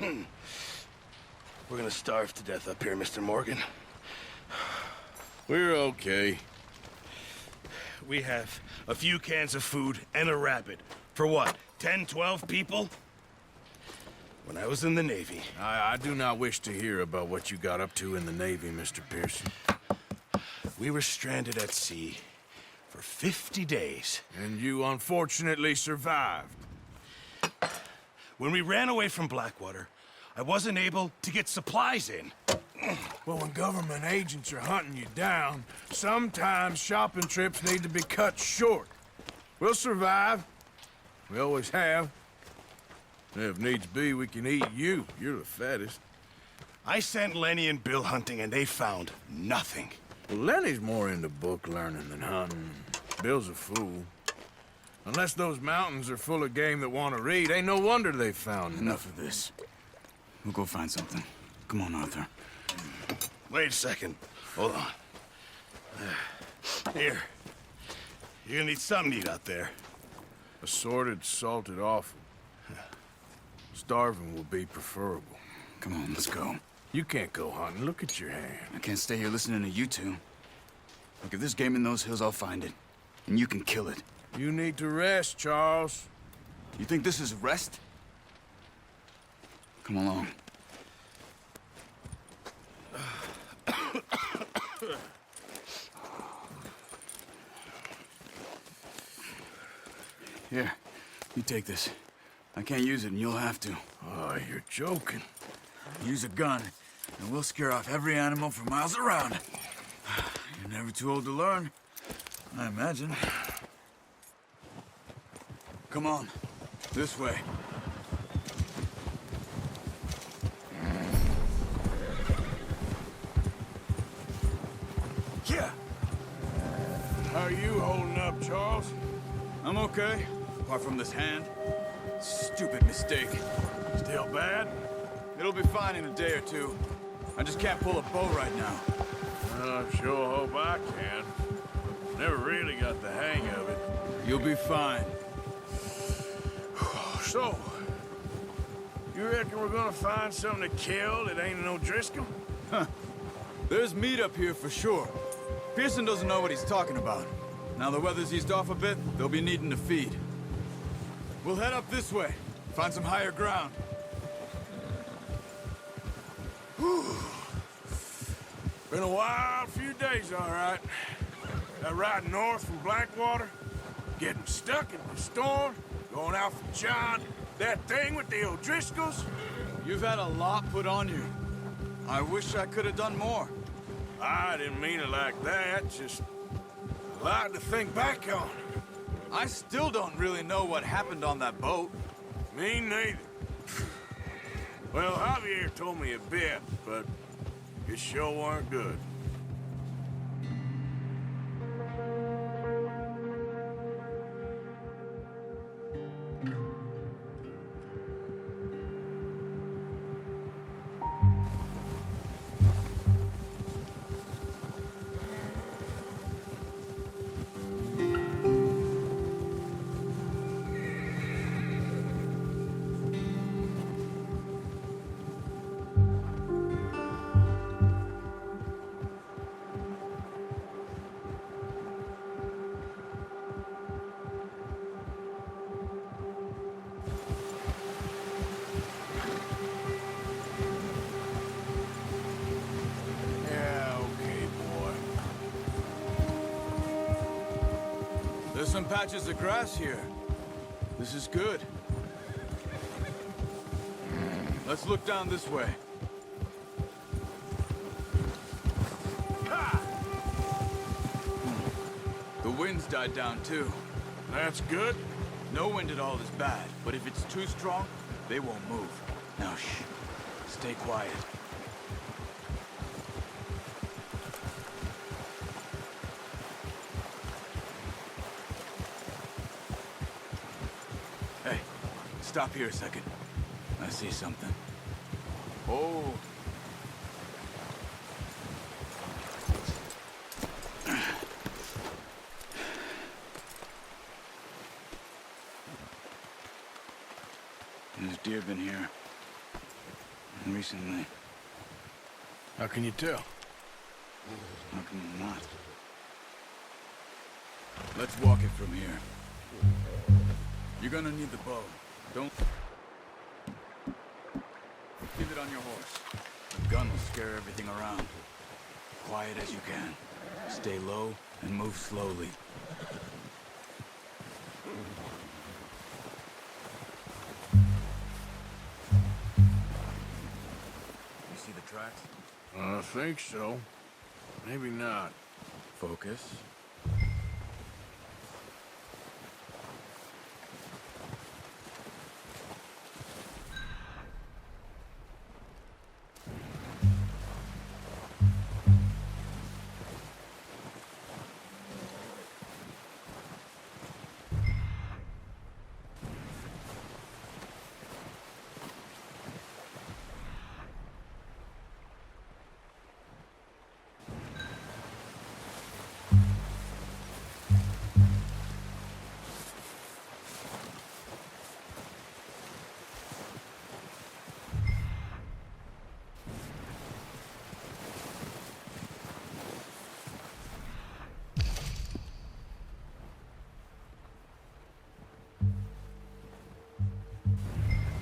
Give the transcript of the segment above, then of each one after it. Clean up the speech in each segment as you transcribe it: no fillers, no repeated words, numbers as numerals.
We're gonna starve to death up here, Mr. Morgan. We're okay. We have a few cans of food and a rabbit. For what, 10, 12 people? When I was in the Navy... I do not wish to hear about what you got up to in the Navy, Mr. Pearson. We were stranded at sea for 50 days. And you unfortunately survived. When we ran away from Blackwater, I wasn't able to get supplies in. Well, when government agents are hunting you down, sometimes shopping trips need to be cut short. We'll survive. We always have. And if needs be, we can eat you. You're the fattest. I sent Lenny and Bill hunting, and they found nothing. Well, Lenny's more into book learning than hunting. Bill's a fool. Unless those mountains are full of game that want to read, ain't no wonder they found Enough of this. We'll go find something. Come on, Arthur. Wait a second. Hold on. Here. You're gonna need something to eat out there. Assorted, salted offal. Starving will be preferable. Come on, let's go. You can't go hunting. Look at your hand. I can't stay here listening to you two. Look, if there's game in those hills, I'll find it. And you can kill it. You need to rest, Charles. You think this is rest? Come along. Here, you take this. I can't use it, and you'll have to. Oh, you're joking. Use a gun, and we'll scare off every animal for miles around. You're never too old to learn, I imagine. Come on, this way. Yeah. How are you holding up, Charles? I'm okay, apart from this hand. Stupid mistake. Still bad? It'll be fine in a day or two. I just can't pull a bow right now. I sure hope I can. Never really got the hang of it. You'll be fine. So, you reckon we're gonna find something to kill that ain't no Driscoll? Huh. There's meat up here for sure. Pearson doesn't know what he's talking about. Now the weather's eased off a bit, they'll be needing to feed. We'll head up this way, find some higher ground. Whew. Been a wild few days, all right. That ride north from Blackwater, getting stuck in the storm, going out from John, that thing with the O'Driscolls. You've had a lot put on you. I wish I could have done more. I didn't mean it like that, just a lot to think back on. I still don't really know what happened on that boat. Me neither. Well, Javier told me a bit, but it sure weren't good. There's some patches of grass here. This is good. Let's look down this way. The wind's died down too. That's good. No wind at all is bad, but if it's too strong, they won't move. Now shh. Stay quiet. Hey, stop here a second. I see something. Oh. There's deer been here. recently. How can you tell? How can you not? Let's walk it from here. You're gonna need the bow. Don't... Leave it on your horse. The gun will scare everything around. Quiet as you can. Stay low and move slowly. You see the tracks? I think so. Maybe not. Focus.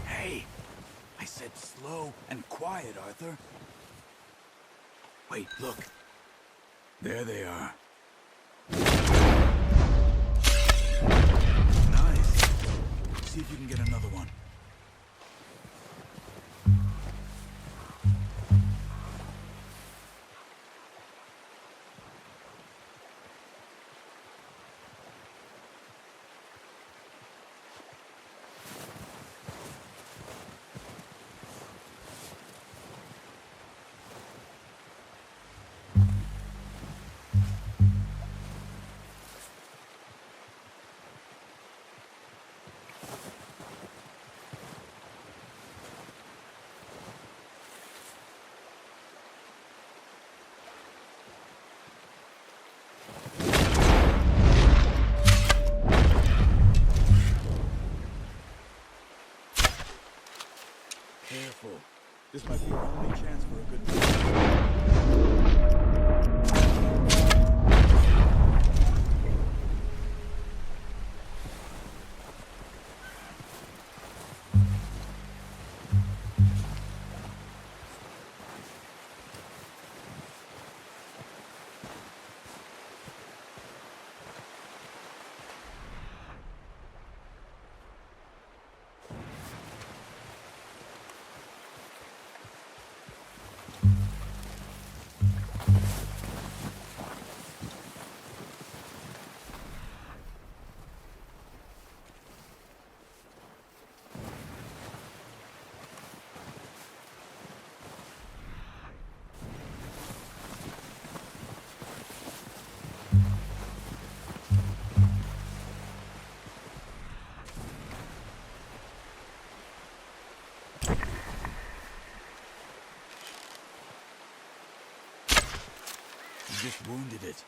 Hey! I said slow and quiet, Arthur. Wait, look. There they are. Nice. See if you can get another one. Careful. This might be our only chance for a good meal. You just wounded it.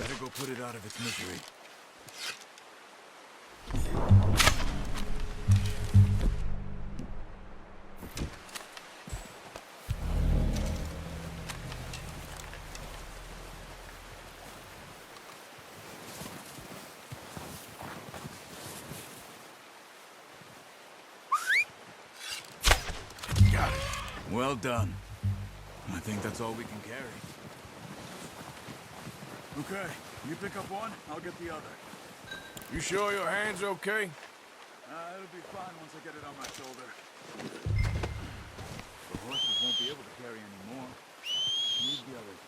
Better go put it out of its misery. Got it. Well done. I think that's all we can carry. Okay, you pick up one, I'll get the other. You sure your hand's okay? It'll be fine once I get it on my shoulder. The horses won't be able to carry any more. Need the others.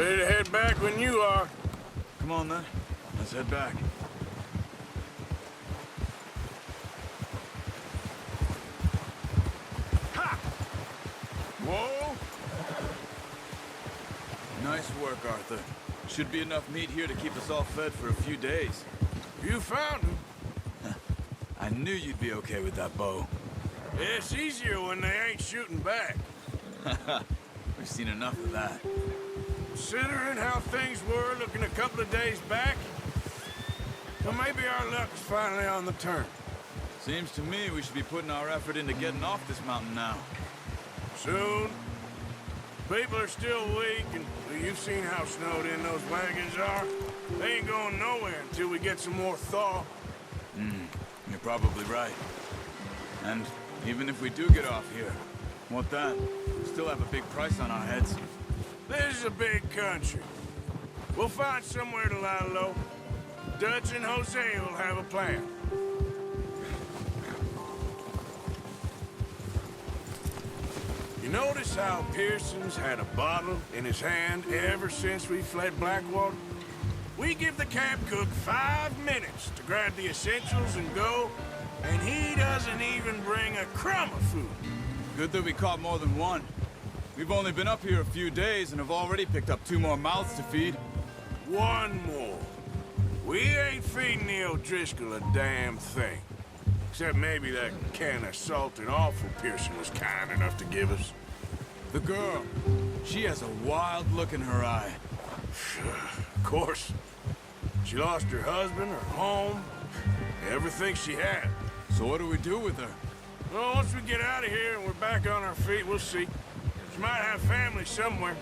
Ready to head back when you are. Come on, then. Let's head back. Ha! Whoa! Nice work, Arthur. Should be enough meat here to keep us all fed for a few days. You found him. I knew you'd be okay with that bow. It's easier when they ain't shooting back. We've seen enough of that. Considering how things were looking a couple of days back, well, maybe our luck is finally on the turn. Seems to me we should be putting our effort into getting off this mountain now. Soon. People are still weak, and well, you've seen how snowed in those wagons are. They ain't going nowhere until we get some more thaw. You're probably right. And even if we do get off here, what then? We still have a big price on our heads. This is a big country. We'll find somewhere to lie low. Dutch and Jose will have a plan. You notice how Pearson's had a bottle in his hand ever since we fled Blackwater? We give the camp cook 5 minutes to grab the essentials and go, and he doesn't even bring a crumb of food. Good that we caught more than one. We've only been up here a few days and have already picked up 2 more mouths to feed. 1 more. We ain't feeding the O'Driscoll a damn thing. Except maybe that can of salted offal Pearson was kind enough to give us. The girl, she has a wild look in her eye. Of course. She lost her husband, her home, everything she had. So what do we do with her? Well, once we get out of here and we're back on our feet, we'll see. She might have family somewhere.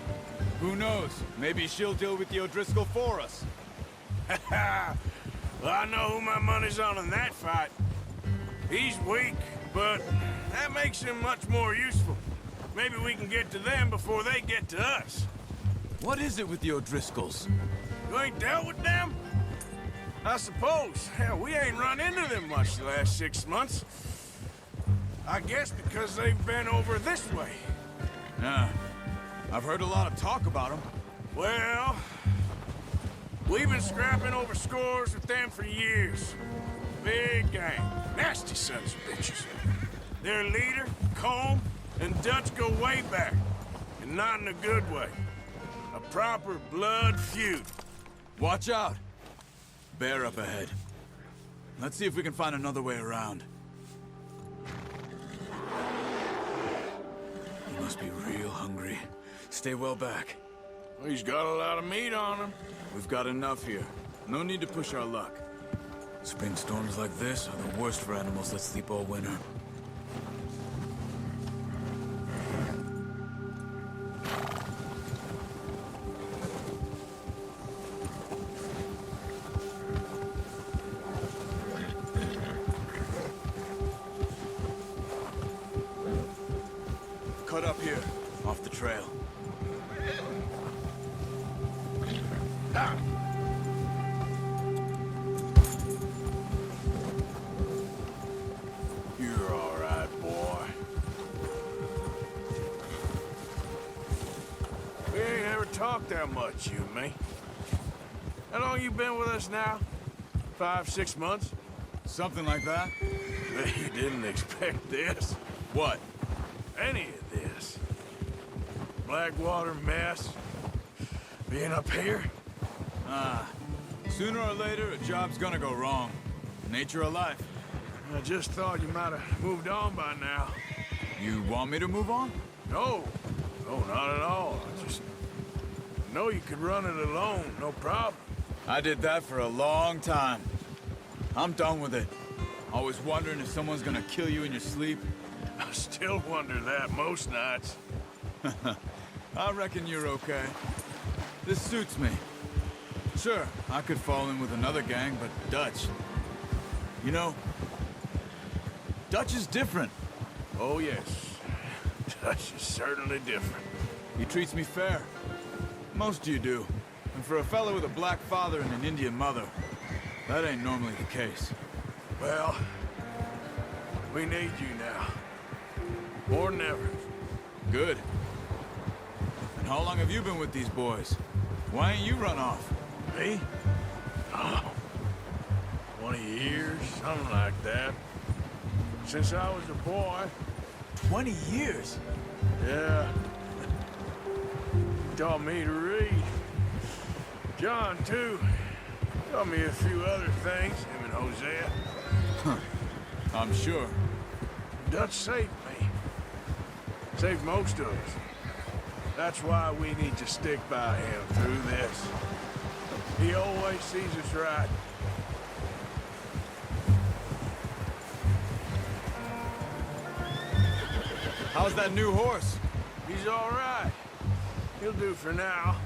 Who knows? Maybe she'll deal with the O'Driscoll for us. Well, I know who my money's on in that fight. He's weak, but that makes him much more useful. Maybe we can get to them before they get to us. What is it with the O'Driscolls? You ain't dealt with them? I suppose. Hell, we ain't run into them much the last 6 months. I guess because they've been over this way. Yeah. I've heard a lot of talk about them. Well, we've been scrapping over scores with them for years. Big gang. Nasty sons of bitches. Their leader, Colm, and Dutch go way back. And not in a good way. A proper blood feud. Watch out. Bear up ahead. Let's see if we can find another way around. He must be real hungry. Stay well back. Well, he's got a lot of meat on him. We've got enough here. No need to push our luck. Spring storms like this are the worst for animals that sleep all winter. Cut up here, off the trail. Ah. You're all right, boy. We ain't ever talked that much, you and me. How long you been with us now? 5, 6 months? Something like that? Bet you didn't expect this. What? Any of this. Blackwater mess. Being up here. Sooner or later, a job's gonna go wrong. Nature of life. I just thought you might have moved on by now. You want me to move on? No. No, not at all. I just know you could run it alone, no problem. I did that for a long time. I'm done with it. Always wondering if someone's gonna kill you in your sleep. I still wonder that most nights. I reckon you're okay. This suits me. Sure, I could fall in with another gang, but Dutch... You know, Dutch is different. Oh, yes. Dutch is certainly different. He treats me fair. Most you do. And for a fellow with a black father and an Indian mother, that ain't normally the case. Well, we need you now. More than ever. Good. And how long have you been with these boys? Why ain't you run off? Me? Oh, 20 years, something like that. Since I was a boy. 20 years? Yeah. Taught me to read. John, too. Taught me a few other things, him and Hosea. I'm sure. Dutch saved me. Saved most of us. That's why we need to stick by him through this. He always sees us right. How's that new horse? He's all right. He'll do for now.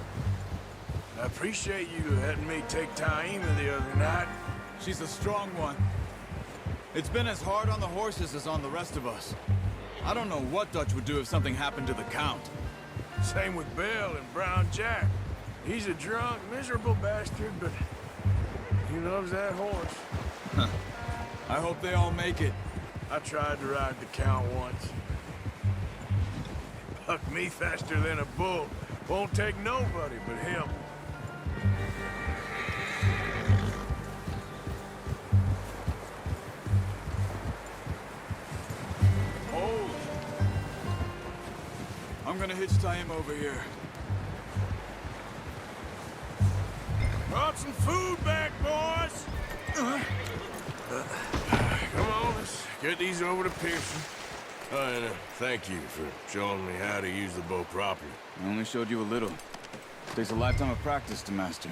I appreciate you letting me take Taima the other night. She's a strong one. It's been as hard on the horses as on the rest of us. I don't know what Dutch would do if something happened to the Count. Same with Bill and Brown Jack. He's a drunk, miserable bastard, but he loves that horse. I hope they all make it. I tried to ride the Count once. Bucked me faster than a bull. Won't take nobody but him. Oh! I'm gonna hitch Taima over here. Brought some food back, boys! Come on, let's get these over to Pearson. And thank you for showing me how to use the bow properly. I only showed you a little. Takes a lifetime of practice to master.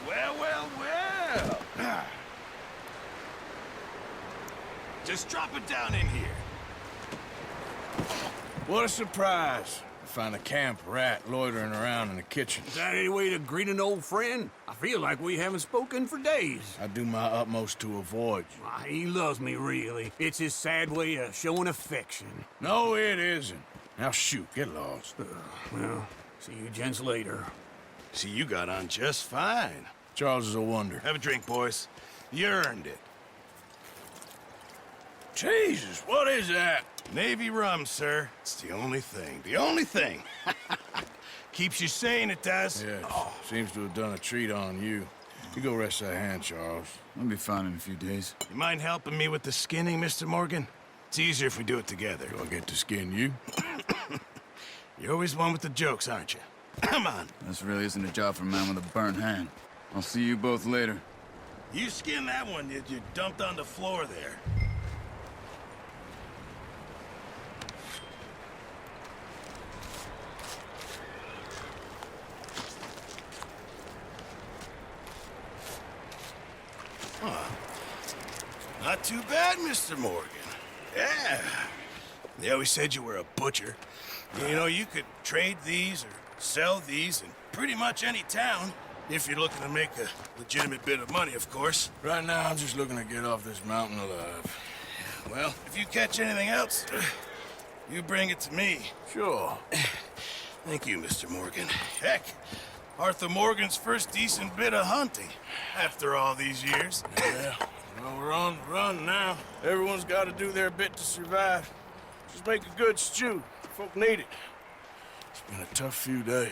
Well, well, well. Just drop it down in here. What a surprise. To find a camp rat loitering around in the kitchen. Is that any way to greet an old friend? I feel like we haven't spoken for days. I do my utmost to avoid you. Why, he loves me, really. It's his sad way of showing affection. No, it isn't. Now shoot, get lost. Well, see you gents later. See, you got on just fine. Charles is a wonder. Have a drink, boys. You earned it. Jesus, what is that? Navy rum, sir. It's the only thing. The only thing. Keeps you sane, it does. Yes, seems to have done a treat on you. You go rest that hand, Charles. I'll be fine in a few days. You mind helping me with the skinning, Mr. Morgan? It's easier if we do it together. Do I get to skin you? You're always one with the jokes, aren't you? Come on. This really isn't a job for a man with a burnt hand. I'll see you both later. You skin that one that you dumped on the floor there. Not too bad, Mr. Morgan. Yeah. They always said you were a butcher. You know, you could trade these or sell these in pretty much any town. If you're looking to make a legitimate bit of money, of course. Right now, I'm just looking to get off this mountain alive. Well, if you catch anything else, you bring it to me. Sure. Thank you, Mr. Morgan. Heck, Arthur Morgan's first decent bit of hunting after all these years. Yeah. Well, we're on the run now. Everyone's got to do their bit to survive. Just make a good stew. Folk need it. It's been a tough few days.